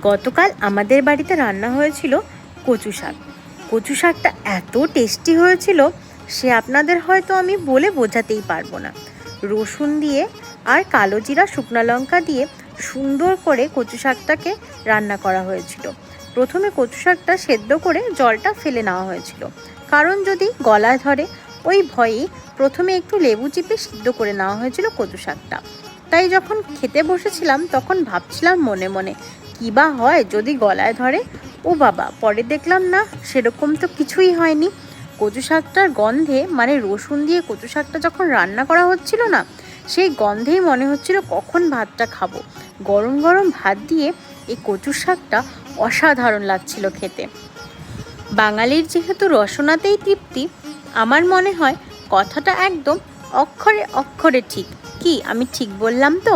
গতকাল আমাদের বাড়িতে রান্না হয়েছিল কচু শাক। কচু শাকটা এত টেস্টি হয়েছিল সে আপনাদের হয়তো আমি বলে বোঝাতেই পারবো না। রসুন দিয়ে আর কালো জিরা শুকনো লঙ্কা দিয়ে সুন্দর করে কচু শাকটাকে রান্না করা হয়েছিল। প্রথমে কচু শাকটা সেদ্ধ করে জলটা ফেলে নেওয়া হয়েছিল, কারণ যদি গলায় ধরে ওই ভয়েই প্রথমে একটু লেবু চিপে সিদ্ধ করে নেওয়া হয়েছিল কচু শাকটা। তাই যখন খেতে বসেছিলাম তখন ভাবছিলাম মনে মনে, কী বা হয় যদি গলায় ধরে। ও বাবা, পরে দেখলাম না, সেরকম তো কিছুই হয়নি। কচু শাকটার গন্ধে, মানে রসুন দিয়ে কচু শাকটা যখন রান্না করা হচ্ছিল না, সেই গন্ধেই মনে হচ্ছিল কখন ভাতটা খাবো। গরম গরম ভাত দিয়ে এই কচু শাকটা অসাধারণ লাগছিল খেতে। বাঙালির যেহেতু রসনাতেই তৃপ্তি, আমার মনে হয় কথাটা একদম অক্ষরে অক্ষরে ঠিক। কি আমি ঠিক বললাম তো?